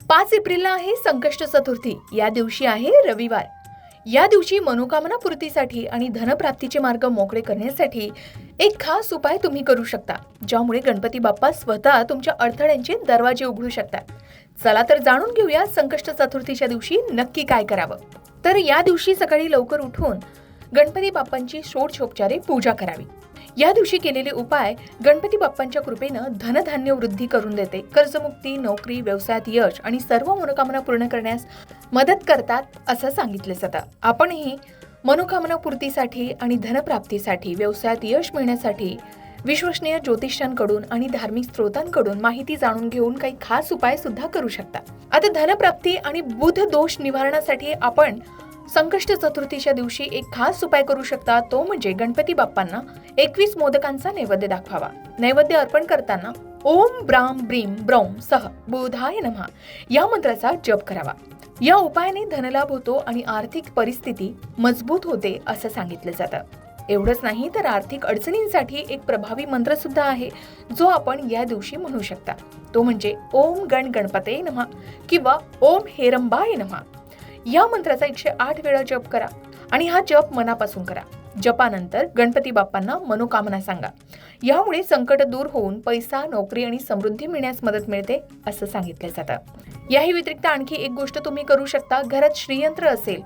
5 एप्रिलला आहे संकष्ट चतुर्थी। या दिवशी आहे रविवार। या दिवशी मनोकामना पूर्तीसाठी आणि धनप्राप्तीचे मार्ग मोकळे करण्यासाठी एक खास उपाय तुम्ही करू शकता, ज्यामुळे गणपती बाप्पा स्वतः तुमच्या अडथळ्यांचे दरवाजे उघडू शकतात। चला तर जाणून घेऊया संकष्ट चतुर्थीच्या दिवशी नक्की काय करावं। तर या दिवशी सकाळी लवकर उठून गणपती बाप्पांची षोडशोपचारे पूजा करावी। या दिवशी केलेले उपाय गणपती बाप्पांच्या कृपेनं धनधान्य वृद्धी करून देते, कर्जमुक्ती, नोकरी, व्यवसायात यश आणि सर्व मनोकामना पूर्ण करण्यास मदत करतात असं सांगितलं जातं। आपणही मनोकामना पूर्तीसाठी आणि धनप्राप्तीसाठी, व्यवसायात यश मिळण्यासाठी विश्वसनीय ज्योतिषांकडून आणि धार्मिक स्रोतांकडून माहिती जाणून घेऊन काही खास उपाय सुद्धा करू शकता। आता धनप्राप्ती आणि बुध दोष निवारणासाठी आपण संकष्ट चतुर्थीच्या दिवशी एक खास उपाय करू शकता, तो म्हणजे गणपती बाप्पांना 21 मोदकांचा नैवेद्य दाखवावा। नैवेद्य अर्पण करताना ओम ब्राम ब्रीम ब्रौम सह बुधाय नमः या मंत्राचा जप करावा। या उपायाने धनलाभ होतो आणि आर्थिक परिस्थिती मजबूत होते असं सांगितलं जातं। एवढंच नाही तर आर्थिक अडचणींसाठी एक प्रभावी मंत्र सुद्धा आहे, जो आपण या दिवशी म्हणू शकता। तो म्हणजे ओम गण गणपते नमः किंवा ओम हेरंबाय नमः। या मंत्राचा 108 वेळा जप करा आणि हा जप मनापासून करा। जपानंतर गणपती बाप्पांना मनोकामना सांगा। यामुळे संकट दूर होऊन पैसा, नोकरी आणि समृद्धी मिळण्यास मदत मिळते असं सांगितलं जातं। याही व्यतिरिक्त आणखी एक गोष्ट तुम्ही करू शकता। घरात श्रीयंत्र असेल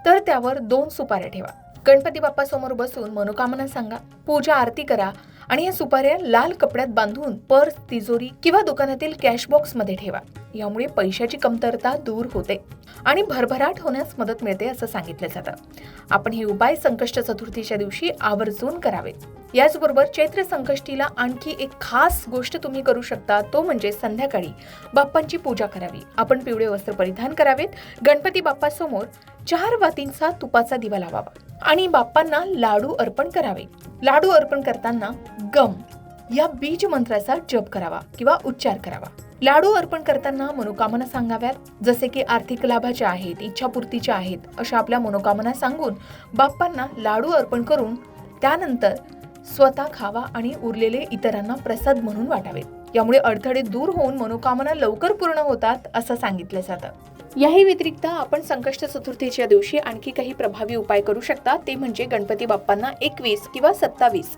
तर त्यावर 2 सुपाऱ्या ठेवा। गणपती बाप्पा समोर बसून मनोकामना सांगा, पूजा आरती करा आणि या सुपाऱ्या लाल कपड्यात बांधून पर्स, तिजोरी किंवा दुकानातील कॅश बॉक्स मध्ये ठेवा। यामुळे पैशाची कमतरता दूर होते आणि भरभराट होण्यास मदत मिळते असं सांगितलं जातं। आपण हे उपाय संकष्ट चतुर्थीच्या दिवशी आवर्जून करावेत। याचबरोबर चैत्र संकष्टीला आणखी एक खास गोष्ट तुम्ही करू शकता, तो म्हणजे संध्याकाळी बाप्पांची पूजा करावी। आपण पिवळे वस्त्र परिधान करावेत, गणपती बाप्पा समोर 4 वातींचा तुपाचा दिवा लावावा आणि बाप्पांना लाडू अर्पण करावे। लाडू अर्पण करताना गम या बीज मंत्राचा जप करावा किंवा उच्चार करावा। लाडू अर्पण करताना मनोकामना सांगाव्यात, जसे की आर्थिक लाभाच्या आहेत, इच्छापूर्तीच्या आहेत, अशा आपल्या मनोकामना सांगून बाप्पांना लाडू अर्पण करून त्यानंतर स्वतः खावा आणि उरलेले इतरांना प्रसाद म्हणून वाटावेत। यामुळे अडथळे दूर होऊन मनोकामना लवकर पूर्ण होतात असं सांगितलं जातं। याही व्यतिरिक्त आपण संकष्ट चतुर्थीच्या दिवशी आणखी काही प्रभावी उपाय करू शकता, ते म्हणजे गणपती बाप्पांना 21 किंवा 27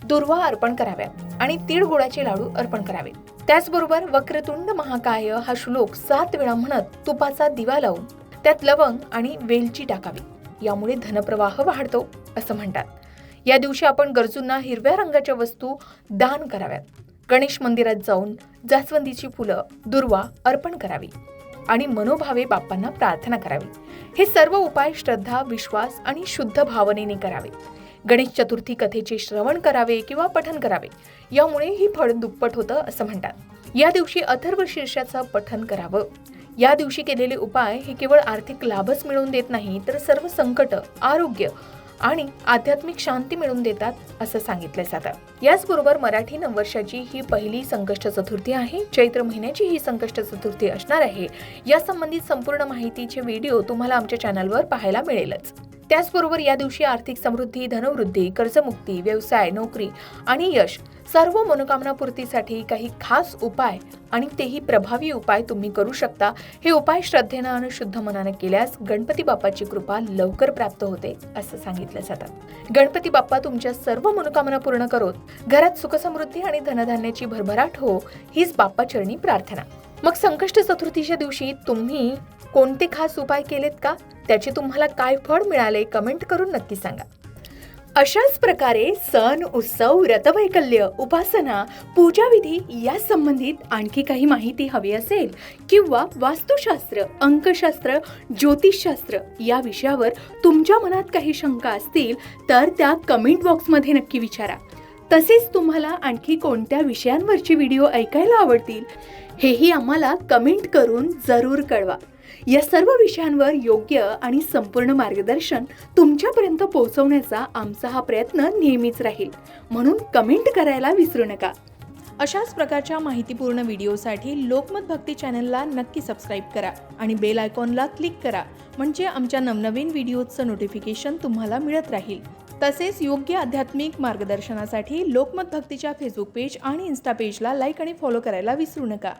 दुर्वा अर्पण कराव्यात आणि तिळगुळाचे लाडू अर्पण करावेत। त्याचबरोबर वक्रतुंड महाकाय हा श्लोक 7 वेळा म्हणत तुपाचा दिवा लावून त्यात लवंग आणि वेलची टाकावी। यामुळे धनप्रवाह वाढतो असं म्हणतात। या दिवशी आपण गरजूंना हिरव्या रंगाच्या वस्तू दान कराव्यात। गणेश मंदिरात जाऊन जास्वंदीची फुलं, दुर्वा अर्पण करावी आणि मनोभावे बाप्पांना प्रार्थना करावी। हे सर्व उपाय श्रद्धा, विश्वास आणि शुद्ध भावनेने करावे। गणेश चतुर्थी कथेचे श्रवण करावे किंवा पठण करावे। यामुळे ही फळ दुप्पट होतं असं म्हणतात। या दिवशी अथर्व शीर्षाचं पठण करावं। या दिवशी केलेले उपाय हे केवळ आर्थिक लाभच मिळवून देत नाही, तर सर्व संकट, आरोग्य आणि आध्यात्मिक शांती मिळवून देतात असं सांगितलं जातं। याचबरोबर मराठी नववर्षाची ही पहिली संकष्ट चतुर्थी आहे। चैत्र महिन्याची ही संकष्ट चतुर्थी असणार आहे। या संबंधित संपूर्ण माहितीचे व्हिडिओ तुम्हाला आमच्या चॅनलवर पाहायला मिळेलच। त्याचबरोबर या दिवशी आर्थिक समृद्धी, धनवृद्धी, कर्जमुक्ती, व्यवसाय, नोकरी आणि यश सर्व मनोकामना पूर्तीसाठी काही खास उपाय आणि तेही प्रभावी उपाय तुम्ही करू शकता। हे उपाय श्रद्धेनं आणि शुद्ध मनानं केल्यास गणपती बाप्पाची कृपा लवकर प्राप्त होते असं सांगितलं जातं। गणपती बाप्पा तुमच्या सर्व मनोकामना पूर्ण करोत, घरात सुखसमृद्धी आणि धनधान्याची भरभराट हो, हीच बाप्पा चरणी प्रार्थना। मग संकष्ट चतुर्थीच्या दिवशी तुम्ही कोणते खास उपाय केलेत का? त्याचे तुम्हाला काय फळ मिळाले? कमेंट करून नक्की सांगा। अशाच प्रकारे सण, उत्सव, व्रतवैकल्य, उपासना, पूजाविधी या संबंधित आणखी काही माहिती हवी असेल किंवा वास्तुशास्त्र, अंकशास्त्र, ज्योतिषशास्त्र या विषयावर तुमच्या मनात काही शंका असतील तर त्या कमेंट बॉक्समध्ये नक्की विचारा। तसेच तुम्हाला आणखी कोणत्या विषयांवरचे व्हिडिओ ऐकायला आवडतील हेही आम्हाला कमेंट करून जरूर कळवा। या सर्व विषयांवर योग्य आणि संपूर्ण मार्गदर्शन तुमच्यापर्यंत पोहोचवण्याचा आमचा हा प्रयत्न नेहमीच राहील, म्हणून कमेंट करायला विसरू नका। अशाच प्रकारच्या माहितीपूर्ण व्हिडिओसाठी लोकमत भक्ती चॅनलला नक्की सबस्क्राईब करा आणि बेल आयकॉनला क्लिक करा, म्हणजे आमच्या नवनवीन व्हिडिओचं नोटिफिकेशन तुम्हाला मिळत राहील। तसेच योग्य आध्यात्मिक मार्गदर्शनासाठी लोकमत भक्तीच्या फेसबुक पेज आणि इन्स्टा पेजला लाईक आणि फॉलो करायला विसरू नका।